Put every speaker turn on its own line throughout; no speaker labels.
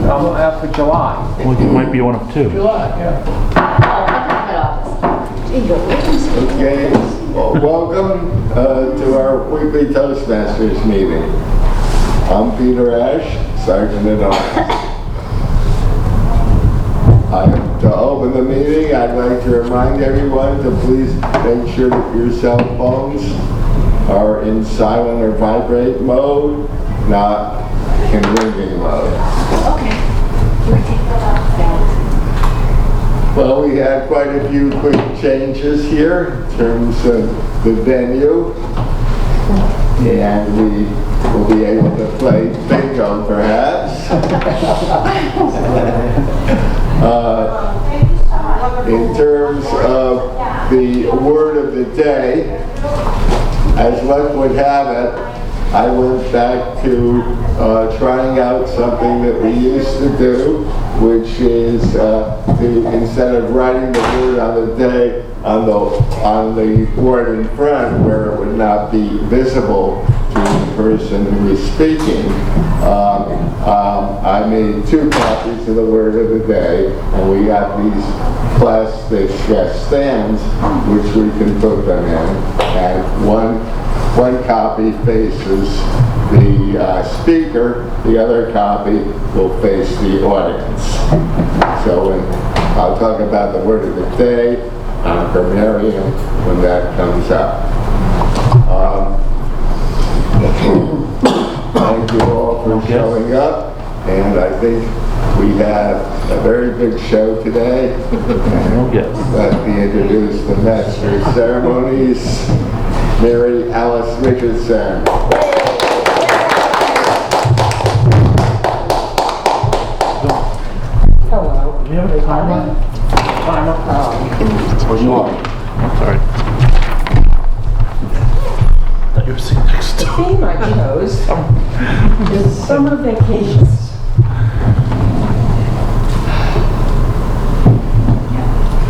I'm out for July.
Well, you might be one of two.
July, yeah.
Okay, well, welcome to our weekly Toastmasters meeting. I'm Peter Ash, Sergeant at Arms. To open the meeting, I'd like to remind everyone to please make sure that your cell phones are in silent or vibrate mode, not in ringing mode.
Okay.
Well, we had quite a few quick changes here in terms of the venue, and we will be able to play bingo perhaps. In terms of the word of the day, as luck would have it, I went back to trying out something that we used to do, which is to, instead of writing the word on the day on the board in front where it would not be visible to the person who is speaking, I made 2 copies of the word of the day, and we got these plastic stands which we can put them in, and one copy faces the speaker, the other copy will face the audience. So I'll talk about the word of the day on grammarian when that comes up. Thank you all for showing up, and I think we have a very big show today. Let me introduce the Master of Ceremonies, Mary Alice Richardson.
Hello. Do you have a timer? Timer?
Or you are? I'm sorry. Thought you were sitting next to
The theme I chose is summer vacations.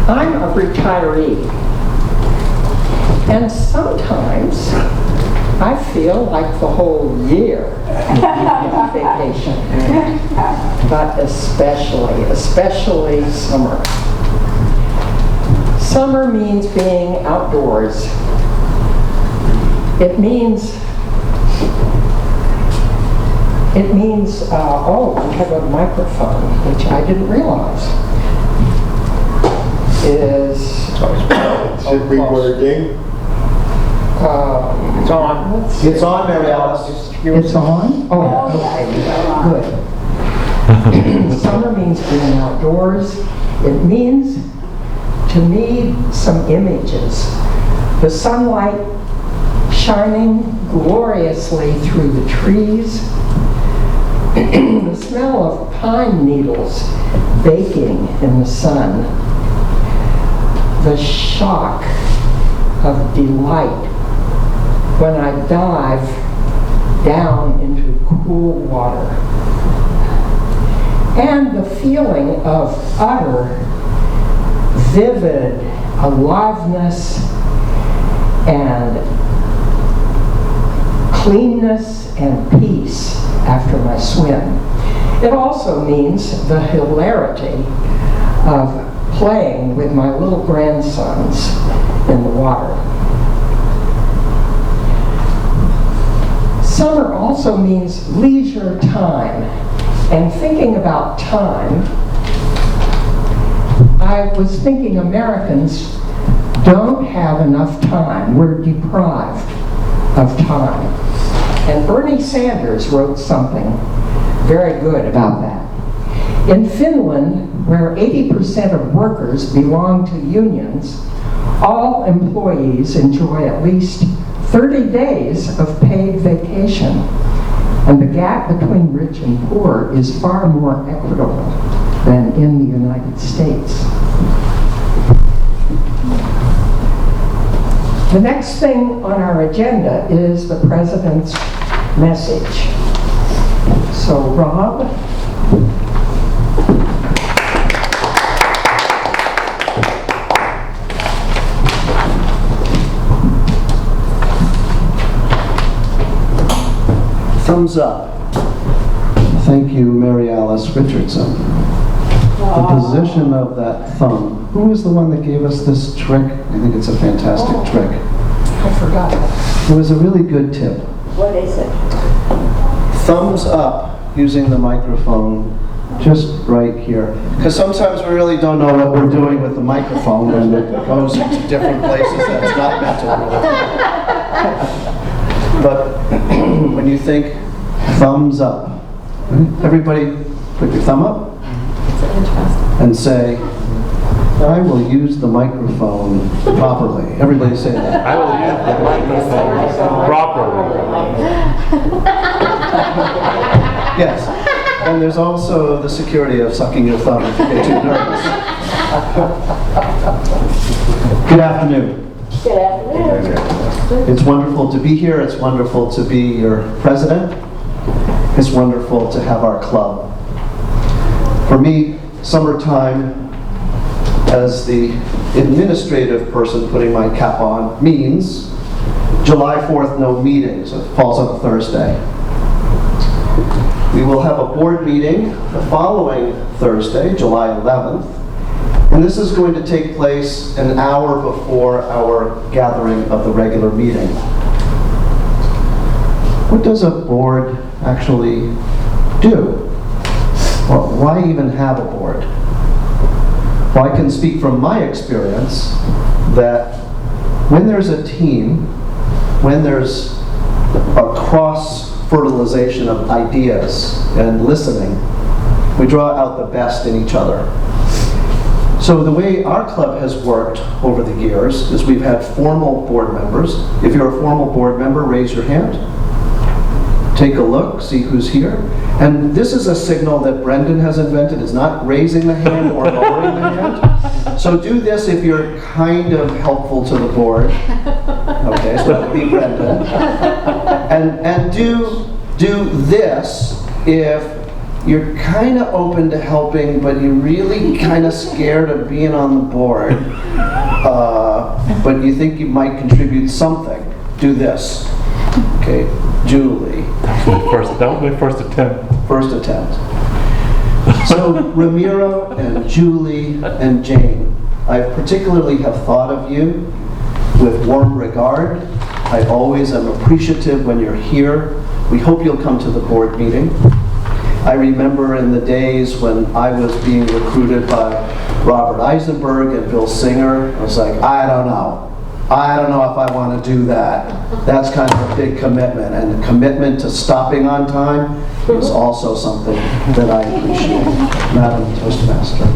I'm a retiree, and sometimes I feel like the whole year is vacation, but especially summer. Summer means being outdoors. It means, oh, we have a microphone, which I didn't realize.
It should be working.
It's on.
It's on, Mary Alice.
It's on? Oh, okay, good. Summer means being outdoors. It means, to me, some images. The sunlight shining gloriously through the trees, the smell of pine needles baking in the sun, the shock of delight when I dive down into cool water, and the feeling of utter, vivid aliveness and cleanness and peace after my swim. It also means the hilarity of playing with my little grandsons in the water. Summer also means leisure time. And thinking about time, I was thinking Americans don't have enough time. We're deprived of time. And Bernie Sanders wrote something very good about that. In Finland, where 80% of workers belong to unions, all employees enjoy at least 30 days of paid vacation. And the gap between rich and poor is far more equitable than in the United States. The next thing on our agenda is the President's message. So, Rob.
Thumbs up. Thank you, Mary Alice Richardson. The position of that thumb. Who was the one that gave us this trick? I think it's a fantastic trick.
I forgot.
It was a really good tip.
What is it?
Thumbs up using the microphone just right here. Because sometimes we really don't know what we're doing with the microphone and it goes into different places that it's not meant to. But when you think thumbs up, everybody put your thumb up and say, I will use the microphone properly. Everybody say that.
I will use the microphone properly.
Yes. And there's also the security of sucking your thumb if you get too nervous. Good afternoon.
Good afternoon.
It's wonderful to be here. It's wonderful to be your president. It's wonderful to have our club. For me, summertime, as the administrative person putting my cap on, means July 4th, no meetings. It falls on a Thursday. We will have a board meeting the following Thursday, July 11th, and this is going to take place an hour before our gathering of the regular meeting. What does a board actually do? Well, why even have a board? Well, I can speak from my experience that when there's a team, when there's a cross-fertilization of ideas and listening, we draw out the best in each other. So the way our club has worked over the years is we've had formal board members. If you're a formal board member, raise your hand. Take a look, see who's here. And this is a signal that Brendan has invented. It's not raising the hand or lowering the hand. So do this if you're kind of helpful to the board. Okay, so that would be Brendan. And do this if you're kind of open to helping, but you're really kind of scared of being on the board, but you think you might contribute something. Do this. Okay, Julie.
That was my first attempt.
First attempt. So Ramiro and Julie and Jane, I particularly have thought of you with warm regard. I always am appreciative when you're here. We hope you'll come to the board meeting. I remember in the days when I was being recruited by Robert Eisenberg and Bill Singer, I was like, I don't know if I want to do that. That's kind of a big commitment, and the commitment to stopping on time is also something that I appreciate. Madam Toastmaster.